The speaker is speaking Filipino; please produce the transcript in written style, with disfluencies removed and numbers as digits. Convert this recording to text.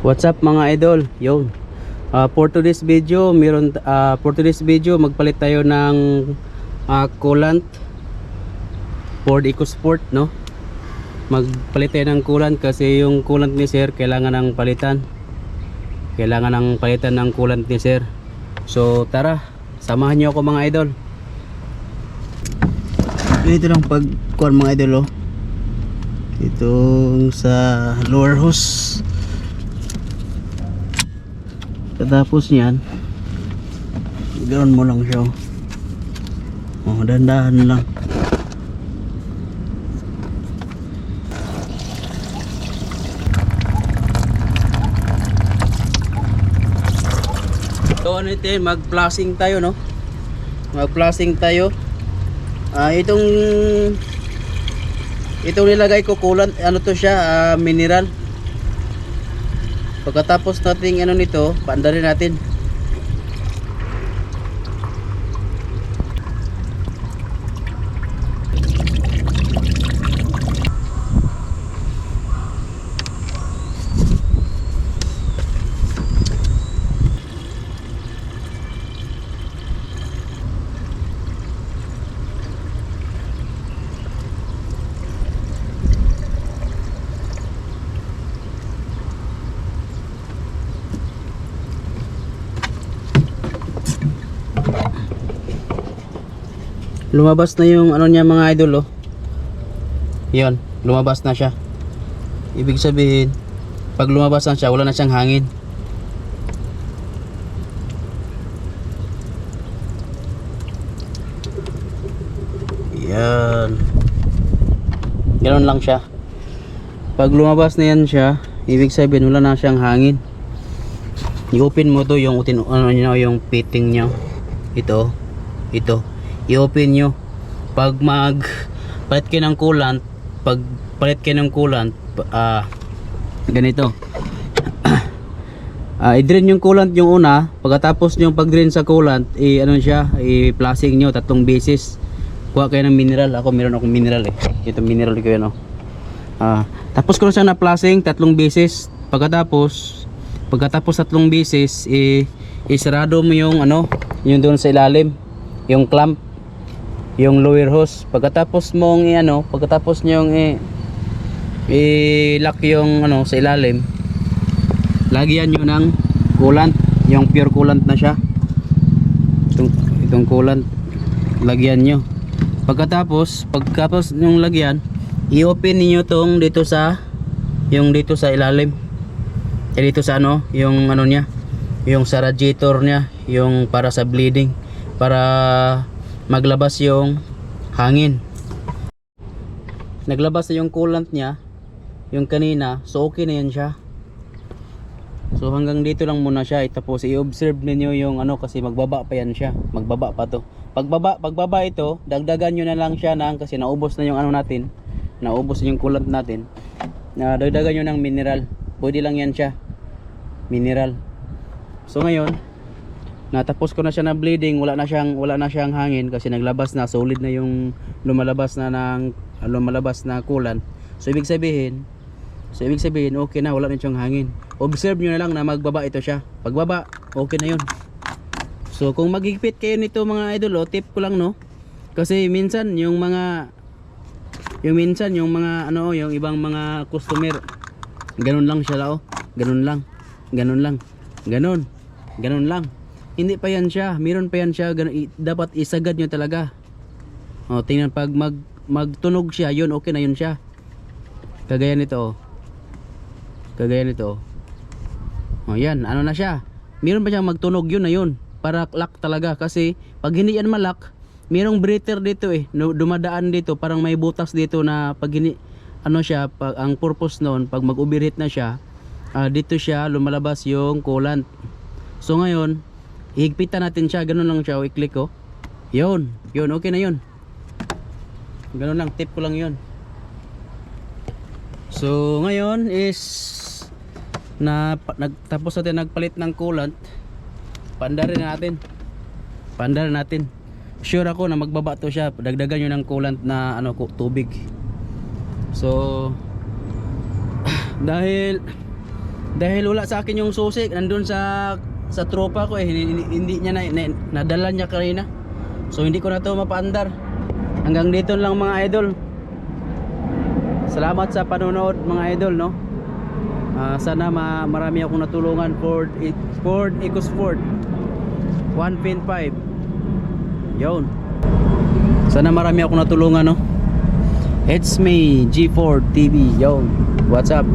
What's up mga idol? Yun. For today's video, magpalit tayo ng coolant Ford EcoSport, no? Magpalit tayo ng coolant kasi yung coolant ni sir kailangan ng palitan. Kailangan ng palitan ng coolant ni sir. So tara, samahan niyo ako mga idol. Ito lang pagkuhan mga idol, oh. Itong sa lower hose. Tapos niyan, ganoon mo lang siya. Oh, dandahan lang. So ano ito, mag-flushing tayo, no? Mag-flushing tayo. Itong nilagay ko coolant, ano to siya, mineral. Pagkatapos nating ano nito, paandarin natin. Lumabas na yung ano niya mga idol, oh. Yun, lumabas na siya. Ibig sabihin, pag lumabas na siya, wala na siyang hangin. Yan. Ganoon lang siya. Pag lumabas na yan siya, ibig sabihin wala na siyang hangin. I-open mo to yung yung fitting niya. Ito. I-open nyo. Pag palit kayo ng coolant, ganito. I-drain yung coolant yung una. Pagkatapos nyo pag-drain sa coolant, i-flushing nyo 3 beses. Kuha kayo ng mineral. Meron akong mineral, eh. Ito mineral ko yan, oh. Tapos ko na siya na-flushing 3 beses. Pagkatapos 3 beses, isarado mo yung yung doon sa ilalim, yung clamp, yung lower hose. Pagkatapos nyong i-lock yung sa ilalim, lagyan nyo ng coolant, yung pure coolant na siya. Itong coolant, lagyan nyo. Pagkatapos yung lagyan, i-open niyo tong dito sa ilalim. Dito sa yung niya, yung sa radiator niya, yung para sa bleeding, para maglabas yung hangin. Naglabas na yung coolant niya, yung kanina, so okay na yan siya. So hanggang dito lang muna siya. Tapos i-observe niyo yung kasi magbaba pa yan siya, magbaba pa to. Pagbaba ito, dagdagan nyo na lang siya kasi naubos na yung natin, naubos na yung coolant natin. Dagdagan nyo ng mineral, pwede lang yan siya, mineral. So ngayon, natapos ko na siya na bleeding, wala na siyang hangin kasi naglabas na, solid na yung lumalabas na coolant. So ibig sabihin okay na, wala na siyang hangin. Observe niyo na lang na magbaba ito siya. Pagbaba, okay na yun. So kung maghigpit kayo nito mga idol, tip ko lang, no. Kasi minsan yung yung ibang mga customer, ganun lang siya, ganun lang. Hindi pa yan siya, meron pa yan siya. Dapat isagad nyo talaga. Tingnan, pag magtunog siya, yun, okay na yun siya. Kagaya nito. Yan, na siya. Meron pa siyang magtunog, yun na yun. Para lock talaga. Kasi pag hindi yan malak, merong breather dito, dumadaan dito, parang may butas dito na pag hindi, ang purpose noon, pag mag-overheat na siya, dito siya lumalabas yung coolant. So ngayon, ihigpitan natin siya, ganun lang siya, i-click ko. Yun, okay na yun. Ganun lang, tip ko lang yun. So ngayon is tapos natin nagpalit ng coolant. Pandarin natin. Sure ako na magbaba to siya. Dagdagan nyo ng coolant na tubig. So dahil Dahil wala sa akin yung susi, nandun sa tropa ko eh, hindi niya nadala niya kanina. So hindi ko na to mapaandar. Hanggang dito lang mga idol. Salamat sa panonood mga idol, no. Sana marami akong natulungan. Ford EcoSport 1.5. Yun. Sana marami akong natulungan, no. It's me, G4 TV. Yo, what's up?